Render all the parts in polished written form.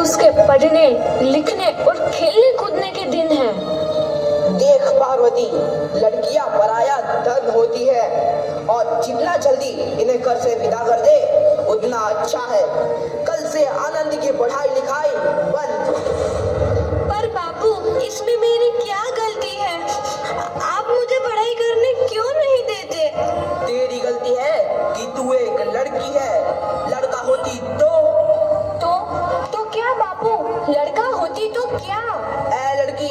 उसके पढ़ने, लिखने और खेलने कूदने के दिन हैं। देख पार्वती, लड़कियां पराया धन होती है और जितना जल्दी इन्हें घर से विदा कर दे उतना अच्छा है। कल से आनंद की पढ़ाई लिखाई बंद। पर बापू, इसमें मेरी क्या गलती है? आप मुझे पढ़ाई करने क्यों नहीं देते? तेरी गलती है कि तू एक लड़की है। लड़का होती तो क्या बापू? लड़का होती तो क्या? ए लड़की,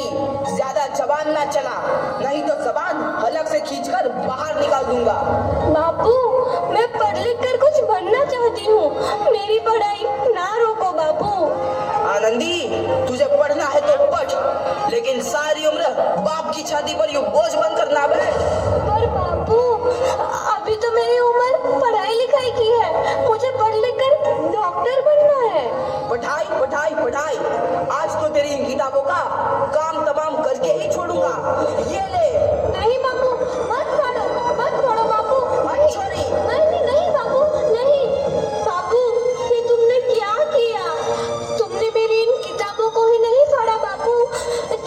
ज्यादा जबान ना चला, नहीं तो जबान हलक से खींचकर बाहर निकाल दूंगा। बापू, मैं पढ़ लिख कर कुछ बनना चाहती हूँ। मेरी पढ़ाई ना रोको बापू। आनंदी, तुझे पढ़ना है तो पढ़, लेकिन सारी उम्र बाप की छाती पर यूं बोझ बनकर ना बैठ। पर बापू, अभी तो मेरी उम्र पढ़ाई लिखाई की है। मुझे पढ़ लिख कर डॉक्टर बनना है। पढ़ाई पढ़ाई पढ़ाई, आज तो तेरी इन किताबों का काम तमाम करके ही छोड़ूंगा। ये ले। नहीं बापू, मत फाड़ो बापू। छोरी। नहीं बापू, नहीं। बापू, ये तुमने क्या किया? तुमने मेरी इन किताबों को ही नहीं फाड़ा बापू,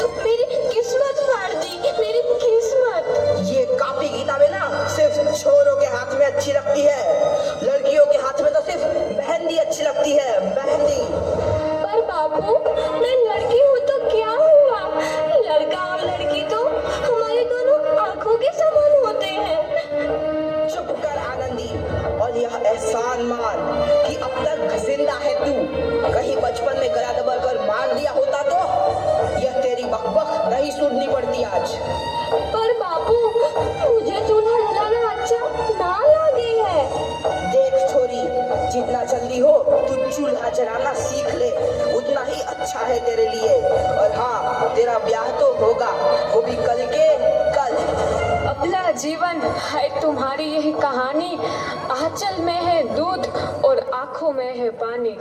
तुम मेरी किस्मत फाड़ दी, मेरी किस्मत। ये कापी किताबें ना सिर्फ छोरों के हाथ में अच्छी लगती है, लड़कियों के हाथ में तो सिर्फ मेहंदी अच्छी लगती है, मेहंदी। पर बापू, मैं लड़की हूँ तो क्या हुआ? लड़का और लड़की तो हमारे दोनों आंखों के समान होते हैं। चुप कर आनंदी, और यह एहसान मान कि अब तक जिंदा है तू। कहीं बचपन में गला दबा कर मार दिया होता तो यह तेरी बकबक नहीं सुननी पड़ती आज। पर बापू, मुझे चूल्हा जलाना अच्छा ना लगे है। देख छोरी, जितना जल्दी हो तू चूल्हा जलाना सीख ले, उतना ही अच्छा है तेरे लिए। और हाँ, तेरा ब्याह तो होगा, वो भी कल के कल। अबला जीवन है तुम्हारी यही कहानी। आंचल में है दूध और आंखों में है पानी।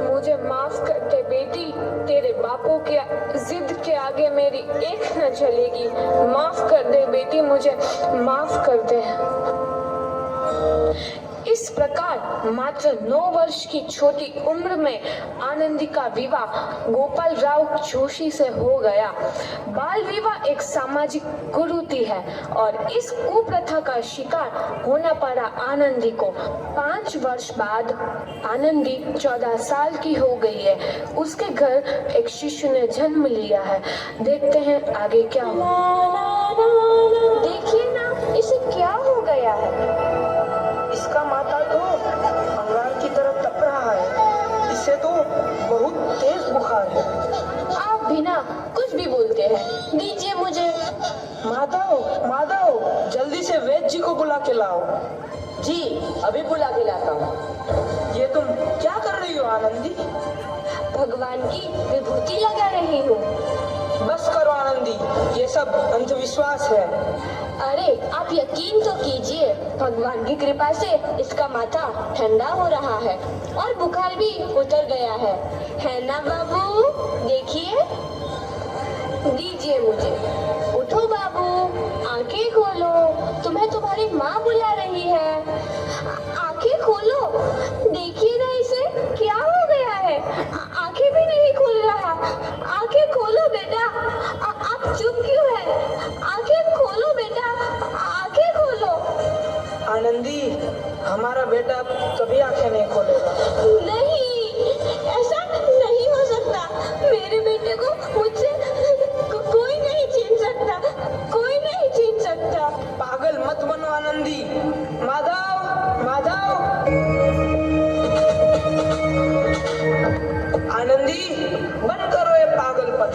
मुझे माफ कर दे बेटी, तेरे बापू के जिद के आगे मेरी एक न चलेगी। माफ कर दे बेटी, मुझे माफ कर दे। इस प्रकार मात्र 9 वर्ष की छोटी उम्र में आनंदी का विवाह गोपाल राव जोशी से हो गया। बाल विवाह एक सामाजिक कुरीति है और इस कुप्रथा का शिकार होना पड़ा आनंदी को। 5 वर्ष बाद आनंदी 14 साल की हो गई है। उसके घर एक शिशु ने जन्म लिया है। देखते हैं आगे क्या हुआ। देखिए ना, इसे क्या हो गया है? इसका माथा तो अंगार की तरफ तप रहा है। इसे तो बहुत तेज बुखार है। आप बिना कुछ भी बोलते हैं, दीजिए मुझे। माधव, जल्दी से वैद्य जी को बुला के लाओ। जी, अभी बुला के लाता हूँ। ये तुम क्या कर रही हो आनंदी? भगवान की विभूति लगा रही हूँ। बस करो आनंदी, ये सब अंधविश्वास है। अरे आप यकीन तो कीजिए, भगवान की कृपा से इसका माथा ठंडा हो रहा है और बुखार भी उतर गया है ना बाबू? देखिए, दीजिए मुझे। उठो बाबू, आंखें खोलो, तुम्हें तुम्हारी माँ बुला रही है। आंखें खोलो, देखिए ना इसे क्या हो गया है। आंखें भी नहीं खुल रहा। आंखें खोलो बेटा। आप चुप क्यों है? आंखें खोलो बेटा, आंखें खोलो। आनंदी, हमारा बेटा कभी आंखें नहीं खोलेगा। नहीं, ऐसा नहीं हो सकता। मेरे बेटे को मुझसे कोई नहीं छीन सकता, कोई नहीं छीन सकता। पागल मत बनो आनंदी। माधव, आनंदी, बंद करो ये पागलपन।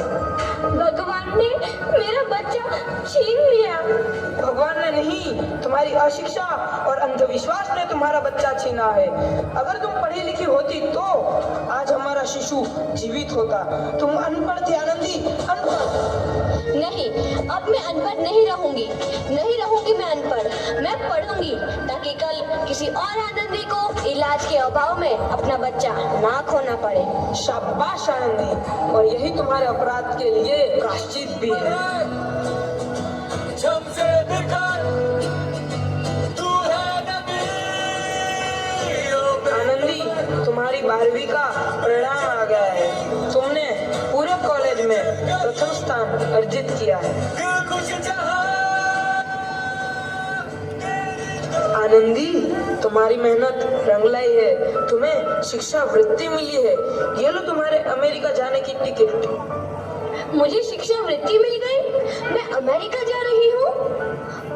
भगवान ने मेरा बच्चा छीन लिया। भगवान ने नहीं, तुम्हारी अशिक्षा और अंधविश्वास ने तुम्हारा बच्चा छीना है। अगर तुम पढ़ी लिखी होती तो आज हमारा शिशु जीवित होता। तुम अनपढ़ थी आनंदी, अनपढ़। नहीं, अब मैं अनपढ़ नहीं रहूंगी मैं अनपढ़। मैं पढ़ूंगी ताकि कल किसी और आनंदी को इलाज के अभाव में अपना बच्चा ना खोना पड़े। शाबाश आनंदी, और यही तुम्हारे अपराध के लिए प्रायश्चित भी है। आनंदी, तुम्हारी 12वीं का परिणाम आ गया है। अर्जित किया है। आनंदी, तुम्हारी मेहनत रंग लाई है, तुम्हें शिक्षा वृत्ति मिली है। ये लो तुम्हारे अमेरिका जाने की टिकट। मुझे शिक्षा वृत्ति मिल गई, मैं अमेरिका जा रही हूँ।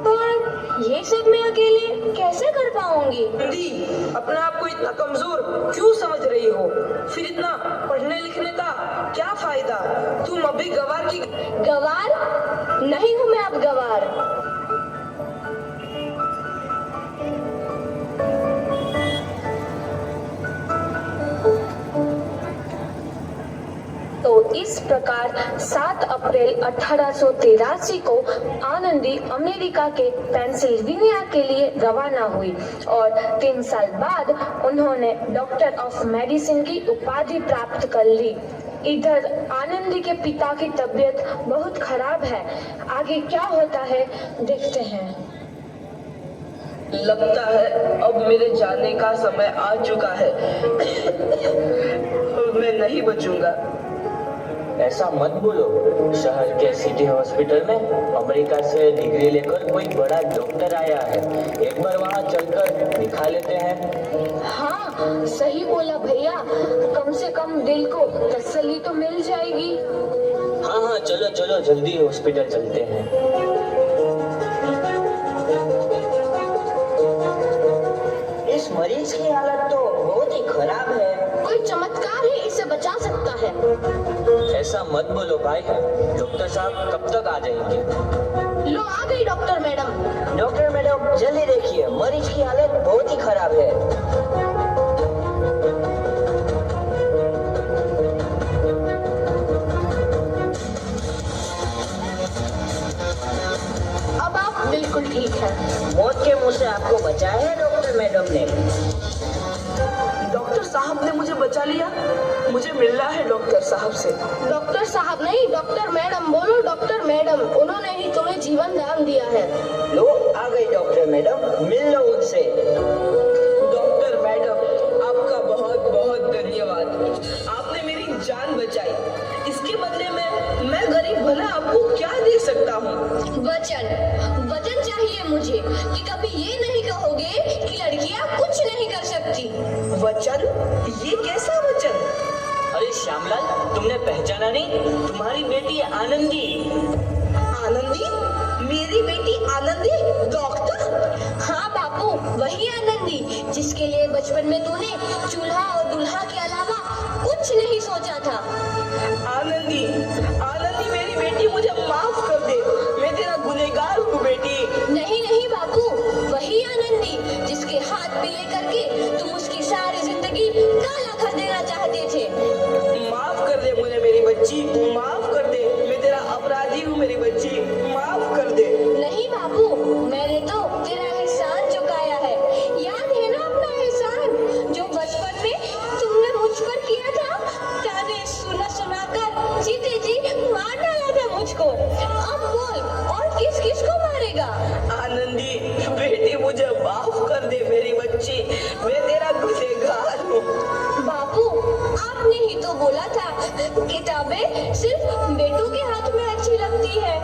पर ये सब मैं अकेले कैसे कर पाऊंगी? आनंदी, अपने आप को इतना कमजोर क्यों समझ रही हो? फिर इतना पढ़ने लिखने का क्या फायदा? तुम अभी गवार की गवार नहीं हूँ मैं अब गवार। तो इस प्रकार 7 अप्रैल 1883 को आनंदी अमेरिका के पेंसिल्वेनिया के लिए रवाना हुई और 3 साल बाद उन्होंने डॉक्टर ऑफ मेडिसिन की उपाधि प्राप्त कर ली। इधर आनंदी के पिता की तबीयत बहुत खराब है। आगे क्या होता है देखते हैं। लगता है अब मेरे जाने का समय आ चुका है। मैं नहीं बचूंगा। ऐसा मत बोलो। शहर के सिटी हॉस्पिटल में अमेरिका से डिग्री लेकर कोई बड़ा डॉक्टर आया है। एक बार वहाँ चलकर दिखा लेते हैं। हाँ, सही बोला भैया। कम से कम दिल को तसल्ली तो मिल जाएगी। हाँ हाँ, चलो चलो जल्दी हॉस्पिटल चलते हैं। इस मरीज की हालत तो बहुत ही खराब है। कोई चमत्कार ही इसे बचा सकता है। ऐसा मत बोलो भाई। डॉक्टर साहब कब तक आ जाएंगे? लो आ गई डॉक्टर मैडम। डॉक्टर मैडम जल्दी देखिए, मरीज की हालत बहुत ही खराब है। अब आप बिल्कुल ठीक है। मौत के मुंह से आपको बचाया है डॉक्टर मैडम ने। डॉक्टर साहब ने मुझे बचा लिया। मुझे मिलना है डॉक्टर साहब से। डॉक्टर साहब नहीं, डॉक्टर मैडम बोलो। डॉक्टर मैडम, उन्होंने ही तुम्हें जीवन दान दिया है। लो आ गई डॉक्टर मैडम, मिल लो उनसे। डॉक्टर मैडम, आपका बहुत बहुत धन्यवाद। आपने मेरी जान बचाई। इसके बदले में मैं गरीब भला आपको क्या दे सकता हूँ? वचन चाहिए मुझे कि कभी ये नहीं कहोगे कि लड़कियां कुछ नहीं कर सकती। वचन? ये कैसा वचन? अरे श्यामलाल, तुमने पहचाना नहीं? तुम्हारी बेटी आनंदी। आनंदी? मेरी बेटी आनंदी डॉक्टर? हाँ बापू, वही आनंदी जिसके लिए बचपन में तूने चूल्हा और दूल्हा के अलावा कुछ नहीं सोचा था। आनंदी, आनंदी मेरी बेटी, मुझे माफ कर दे। मैं तेरा गुनहगार हूँ बेटी। नहीं नहीं बापू, वही आनंदी जिसके हाथ पीले करके तुम उसकी सारी जिंदगी काला कर देना चाहते थे। माफ कर दे मुझे मेरी बच्ची, माफ कर दे। मैं तेरा अपराधी हूँ मेरी बच्ची, माफ कर दे। नहीं बापू, मैंने तो तेरा एहसान चुकाया है। याद है ना अपना एहसान जो बचपन में तुमने मुझ पर किया था? ताने सुना सुना कर जीते जी मार डाला था मुझको। अब बोल, और किस किस को मारेगा? आनंदी बेटी, मुझे माफ कर दे मेरी बच्ची। मैं तेरा गुनहगार हूँ। बापू, आपने ही तो बोला था किताबें सिर्फ बेटों के हाथ में अच्छी लगती है,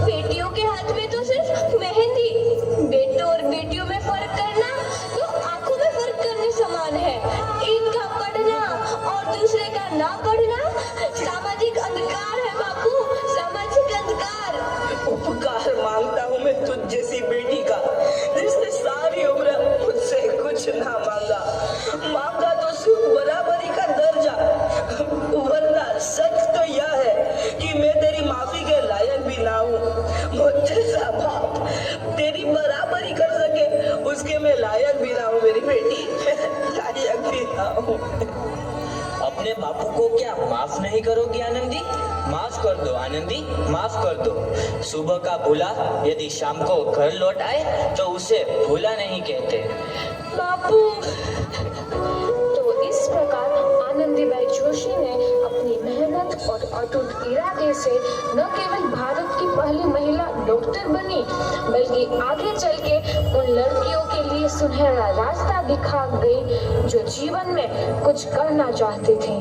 बेटियों के हाथ में तो सिर्फ मेहंदी। बेटों और बेटियों में फर्क करना तो आंखों में फर्क करने समान है। एक का पढ़ना और दूसरे का ना पढ़ना सामाजिक अंधकार है बापू, सामाजिक अंधकार। उपकार मांगता हूँ मैं तुझ जैसी बेटी का, जिसने सारी उम्र मुझसे कुछ ना मांगा। मांगा तो सिर्फ बराबरी का दर्जा। वरना सच तो यह है कि मैं तेरी माफी के लायक भी ना हूँ। मुझे सा बाप तेरी बराबरी कर सके उसके मैं लायक भी ना हूँ मेरी बेटी, लायक भी ना हूँ। अपने बापू को क्या माफ नहीं करोगी आनंदी? माफ कर दो आनंदी, माफ कर दो। सुबह का भूला यदि शाम को घर लौट आए तो उसे भूला नहीं कहते। बापू। तो इस प्रकार आनंदीबाई जोशी ने अपनी मेहनत और अटूट इरादे से न केवल भारत की पहली महिला डॉक्टर बनी, बल्कि आगे चल के उन लड़कियों के लिए सुनहरा रास्ता दिखा गई जो जीवन में कुछ करना चाहती थी।